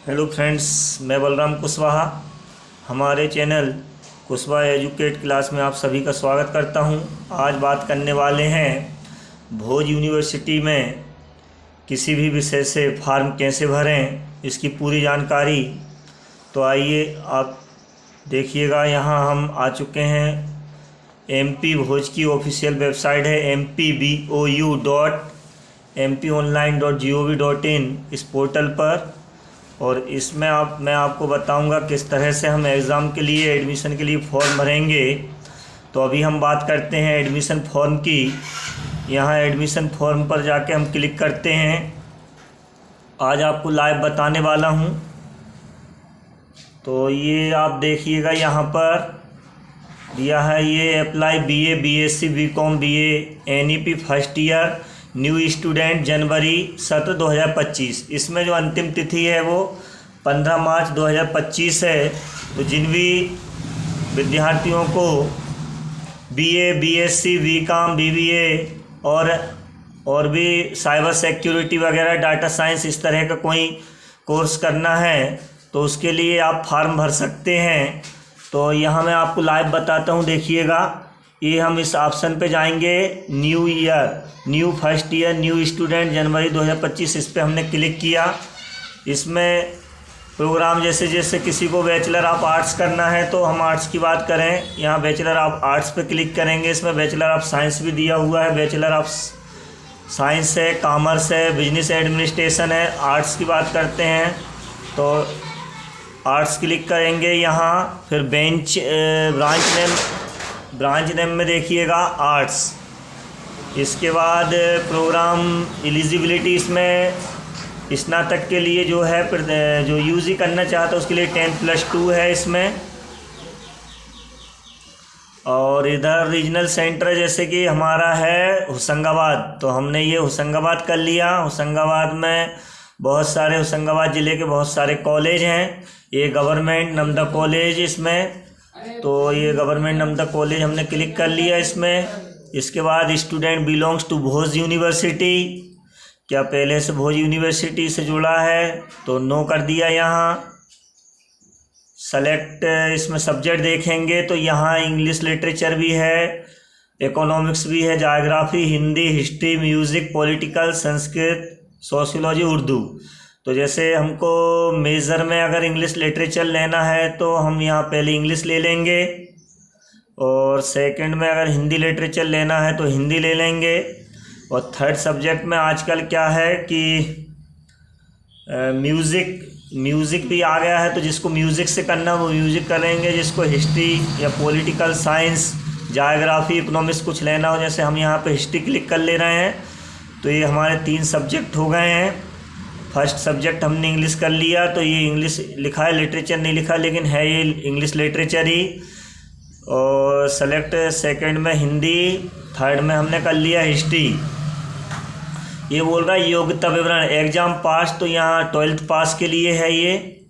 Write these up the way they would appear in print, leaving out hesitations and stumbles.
Hello friends, मैं बलराम कुशवाहा। हमारे channel Kushwaha educate class में आप सभी का स्वागत करता हूं। आज बात करने वाले हैं भोज यूनिवर्सिटी में किसी भी विषय से फॉर्म कैसे भरें, इसकी पूरी जानकारी। तो आइए आप देखिएगा। यहाँ हम आ चुके हैं। एमपी भोज की ऑफिशियल वेबसाइट है mpbou.mponline.gov.in, इस पोर्टल पर। और इसमें मैं आपको बताऊंगा किस तरह से हम एग्ज़ाम के लिए एडमिशन के लिए फॉर्म भरेंगे। तो अभी हम बात करते हैं एडमिशन फॉर्म की। यहाँ एडमिशन फॉर्म पर जाके हम क्लिक करते हैं। आज आपको लाइव बताने वाला हूँ। तो ये आप देखिएगा, यहाँ पर दिया है ये apply BA BSc BCom BA NEP first year new student जनवरी सत्र 2025। इसमें जो अंतिम तिथि है वो 15 मार्च 2025 है। तो जिन भी विद्यार्थियों को BA BSc BCom BBA और भी साइबर सिक्योरिटी वगैरह, डाटा साइंस, इस तरह का कोई कोर्स करना है तो उसके लिए आप फॉर्म भर सकते हैं। तो यहाँ मैं आपको लाइव बताता हूँ, देखिएगा। ये हम इस ऑप्शन पे जाएंगे, new year, new first year new student जनवरी 2025। इस पर हमने क्लिक किया। इसमें प्रोग्राम जैसे जैसे किसी को बैचलर ऑफ आर्ट्स करना है तो हम आर्ट्स की बात करें, यहाँ बैचलर ऑफ आर्ट्स पे क्लिक करेंगे। इसमें बैचलर ऑफ साइंस भी दिया हुआ है, बैचलर ऑफ साइंस है, कॉमर्स है, बिजनेस एडमिनिस्ट्रेशन है। आर्ट्स की बात करते हैं तो आर्ट्स क्लिक करेंगे यहाँ। फिर ब्रांच नेम में देखिएगा आर्ट्स। इसके बाद प्रोग्राम एलिजिबिलिटी, इसमें स्नातक के लिए जो है जो यूजी करना चाहता है उसके लिए 10+2 है इसमें। और इधर रीजनल सेंटर जैसे कि हमारा है होशंगाबाद, तो हमने ये होशंगाबाद कर लिया। होशंगाबाद में होशंगाबाद ज़िले के बहुत सारे कॉलेज हैं। ये गवर्नमेंट नमदा कॉलेज इसमें, तो ये गवर्नमेंट नमदा कॉलेज हमने क्लिक कर लिया इसमें। इसके बाद student belongs to Bhoj university, क्या पहले से भोज यूनिवर्सिटी से जुड़ा है तो नो कर दिया यहाँ। सेलेक्ट, इसमें सब्जेक्ट देखेंगे तो यहाँ इंग्लिश लिटरेचर भी है, इकोनॉमिक्स भी है, geography, Hindi, history, music, political, Sanskrit, sociology, Urdu. तो जैसे हमको मेजर में अगर इंग्लिश लिटरेचर लेना है तो हम यहाँ पहले इंग्लिश ले लेंगे, और सेकंड में अगर हिंदी लिटरेचर लेना है तो हिंदी ले लेंगे। और थर्ड सब्जेक्ट में आजकल क्या है कि म्यूज़िक भी आ गया है, तो जिसको म्यूज़िक से करना वो म्यूज़िक करेंगे। जिसको हिस्ट्री या पॉलिटिकल साइंस, ज्योग्राफी, इकोनॉमिक्स कुछ लेना हो, जैसे हम यहाँ पे हिस्ट्री क्लिक कर ले रहे हैं। तो ये हमारे 3 सब्जेक्ट हो गए हैं। फर्स्ट सब्जेक्ट हमने इंग्लिश कर लिया, तो ये इंग्लिश लिखा है, लिटरेचर नहीं लिखा, लेकिन है ये इंग्लिश लिटरेचर ही। और सेलेक्ट सेकंड में हिंदी, थर्ड में हमने कर लिया हिस्ट्री। ये बोल रहा है योग्यता विवरण, एग्ज़ाम पास, तो यहाँ 12th पास के लिए है ये।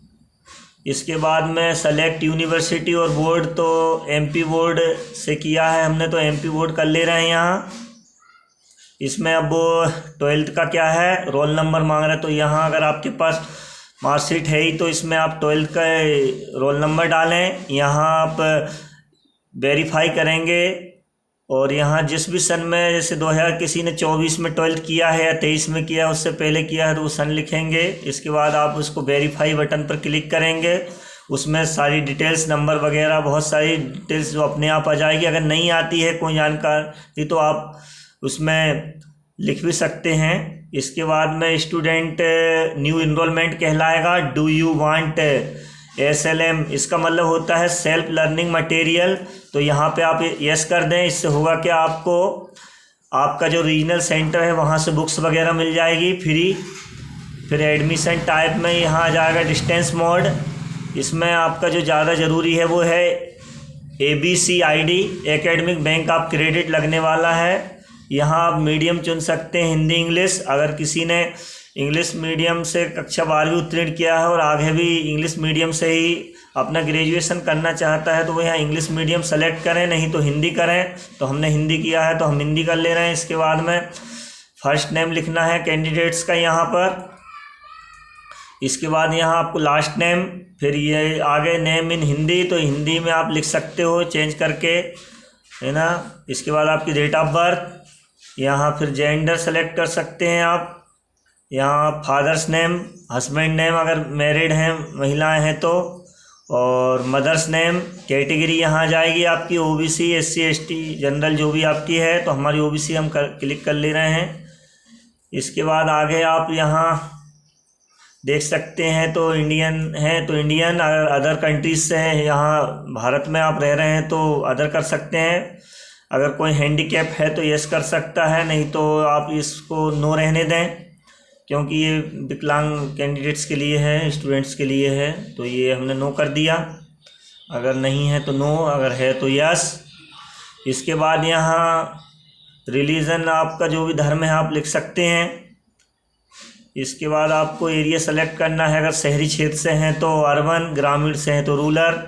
इसके बाद में सेलेक्ट यूनिवर्सिटी और बोर्ड, तो MP बोर्ड से किया है हमने, तो MP बोर्ड कर ले रहे हैं यहाँ। इसमें अब 12th का क्या है, रोल नंबर मांग रहा है, तो यहाँ अगर आपके पास मार्कशीट है ही तो इसमें आप 12th का रोल नंबर डालें। यहाँ आप वेरीफाई करेंगे, और यहाँ जिस भी सन में, जैसे 2000 किसी ने 24 में 12th किया है या 23 में किया, उससे पहले किया है तो वो सन लिखेंगे। इसके बाद आप उसको वेरीफाई बटन पर क्लिक करेंगे। उसमें सारी डिटेल्स, नंबर वगैरह, बहुत सारी डिटेल्स जो अपने आप आ जाएगी। अगर नहीं आती है कोई जानकारी तो आप उसमें लिख भी सकते हैं। इसके बाद में स्टूडेंट न्यू इनरोलमेंट कहलाएगा। डू यू वांट SLM, इसका मतलब होता है सेल्फ लर्निंग मटेरियल, तो यहाँ पे आप यस कर दें। इससे होगा कि आपको आपका जो रीजनल सेंटर है वहाँ से बुक्स वगैरह मिल जाएगी फ्री। फिर एडमिशन टाइप में यहाँ आ जाएगा डिस्टेंस मोड। इसमें आपका जो ज़्यादा ज़रूरी है वो है ABCID, academic bank of credit लगने वाला है। यहाँ आप मीडियम चुन सकते हैं, हिंदी इंग्लिश। अगर किसी ने इंग्लिश मीडियम से कक्षा 12वीं उत्तीर्ण किया है और आगे भी इंग्लिश मीडियम से ही अपना ग्रेजुएशन करना चाहता है तो वो यहाँ इंग्लिश मीडियम सेलेक्ट करें, नहीं तो हिंदी करें। तो हमने हिंदी किया है तो हम हिंदी कर ले रहे हैं। इसके बाद में फर्स्ट नेम लिखना है कैंडिडेट्स का यहाँ पर। इसके बाद यहाँ आपको लास्ट नेम, फिर ये आगे नेम इन हिंदी, तो हिंदी में आप लिख सकते हो चेंज करके, है ना। इसके बाद आपकी डेट ऑफ बर्थ, यहाँ फिर जेंडर सेलेक्ट कर सकते हैं आप। यहाँ फादर्स नेम, हस्बैंड नेम अगर मैरिड हैं महिलाएं हैं तो, और मदर्स नेम। कैटेगरी यहाँ जाएगी आपकी ओबीसी, एससी, एसटी, जनरल जो भी आपकी है, तो हमारी ओबीसी हम क्लिक कर ले रहे हैं। इसके बाद आगे आप यहाँ देख सकते हैं तो इंडियन है तो इंडियन, अगर अदर कंट्रीज से हैं, यहाँ भारत में आप रह रहे हैं तो अदर कर सकते हैं। अगर कोई हैंडीकैप है तो यस कर सकता है, नहीं तो आप इसको नो रहने दें, क्योंकि ये विकलांग कैंडिडेट्स के लिए है, स्टूडेंट्स के लिए है, तो ये हमने नो कर दिया। अगर नहीं है तो नो, अगर है तो यस। इसके बाद यहाँ रिलीजन आपका जो भी धर्म है आप लिख सकते हैं। इसके बाद आपको एरिया सेलेक्ट करना है, अगर शहरी क्षेत्र से हैं तो अर्बन, ग्रामीण से हैं तो रूरल।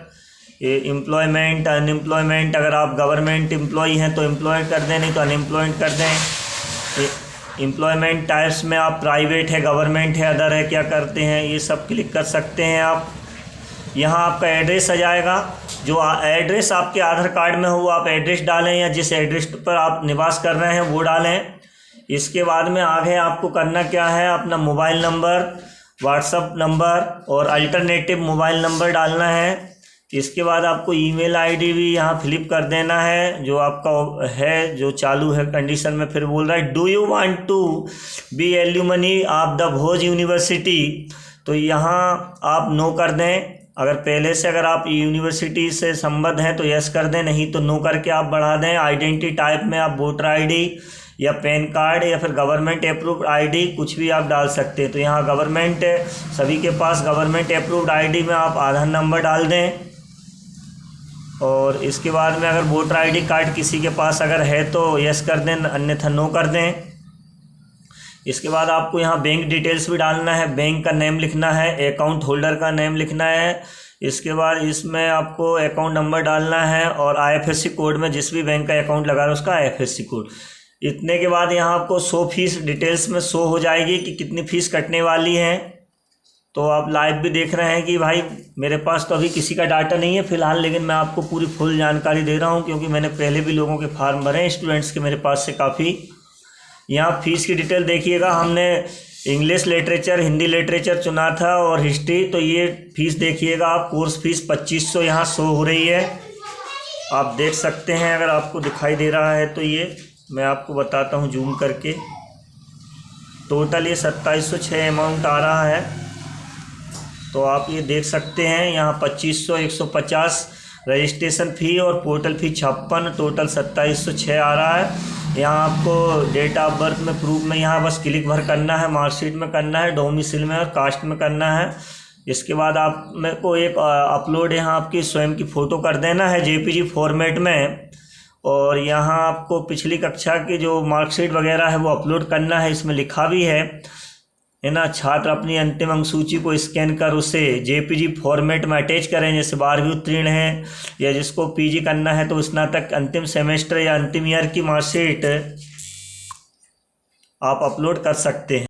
एम्प्लॉयमेंट, अनएम्प्लॉयमेंट, अगर आप गवर्नमेंट एम्प्लॉई हैं तो एम्प्लॉयड कर दें, नहीं तो अनएम्प्लॉयड कर दें। एम्प्लॉयमेंट टाइप्स में आप प्राइवेट है, गवर्नमेंट है, अदर है, क्या करते हैं, ये सब क्लिक कर सकते हैं आप। यहाँ आपका एड्रेस आ जाएगा, जो एड्रेस आपके आधार कार्ड में हो वो आप एड्रेस डालें, या जिस एड्रेस पर आप निवास कर रहे हैं वो डालें। इसके बाद में आगे आपको करना क्या है, अपना मोबाइल नंबर, व्हाट्सएप नंबर और अल्टरनेटिव मोबाइल नंबर डालना है। इसके बाद आपको ईमेल आईडी भी यहाँ फिलिप कर देना है, जो आपका है, जो चालू है कंडीशन में। फिर बोल रहा है do you want to be alumni of the Bhoj university, तो यहाँ आप नो कर दें। अगर पहले से अगर आप यूनिवर्सिटी से संबद्ध हैं तो यस कर दें, नहीं तो नो करके आप बढ़ा दें। आइडेंटिटी टाइप में आप वोटर आईडी या पैन कार्ड या फिर गवर्नमेंट अप्रूव्ड आईडी कुछ भी आप डाल सकते हैं। तो यहाँ गवर्नमेंट, सभी के पास गवर्नमेंट अप्रूव्ड आईडी में आप आधार नंबर डाल दें। और इसके बाद में अगर वोटर आईडी कार्ड किसी के पास अगर है तो यस कर दें, अन्यथा नो कर दें। इसके बाद आपको यहाँ बैंक डिटेल्स भी डालना है, बैंक का नेम लिखना है, अकाउंट होल्डर का नेम लिखना है। इसके बाद इसमें आपको अकाउंट नंबर डालना है, और आईएफएससी कोड में जिस भी बैंक का अकाउंट लगा रहा है उसका आईएफएससी कोड। इतने के बाद यहाँ आपको 100 फीस डिटेल्स में शो हो जाएगी कि कितनी फ़ीस कटने वाली है। तो आप लाइव भी देख रहे हैं कि भाई मेरे पास तो अभी किसी का डाटा नहीं है फ़िलहाल, लेकिन मैं आपको पूरी फुल जानकारी दे रहा हूँ, क्योंकि मैंने पहले भी लोगों के फार्म भरे हैं, स्टूडेंट्स के मेरे पास से काफ़ी। यहाँ फ़ीस की डिटेल देखिएगा, हमने इंग्लिश लिटरेचर, हिंदी लिटरेचर चुना था और हिस्ट्री, तो ये फ़ीस देखिएगा आप, कोर्स फीस 2500 यहाँ शो हो रही है, आप देख सकते हैं। अगर आपको दिखाई दे रहा है तो ये मैं आपको बताता हूँ जूम करके। टोटल ये 2706 अमाउंट आ रहा है, तो आप ये देख सकते हैं। यहाँ 2500, 150 रजिस्ट्रेशन फ़ी और पोर्टल फ़ी 56, टोटल 2706 आ रहा है। यहाँ आपको डेट ऑफ बर्थ में प्रूफ में यहाँ बस क्लिक भर करना है, मार्कशीट में करना है, डोमिसाइल में और कास्ट में करना है। इसके बाद आप मेरे को एक अपलोड यहाँ आपकी स्वयं की फ़ोटो कर देना है जेपीजी फॉर्मेट में, और यहाँ आपको पिछली कक्षा की जो मार्कशीट वगैरह है वो अपलोड करना है। इसमें लिखा भी है ना, छात्र अपनी अंतिम अंक सूची को स्कैन कर उसे जेपीजी फॉर्मेट में अटैच करें। जैसे 12वीं उत्तीर्ण है या जिसको पीजी करना है तो स्नातक अंतिम सेमेस्टर या अंतिम ईयर की मार्कशीट आप अपलोड कर सकते हैं।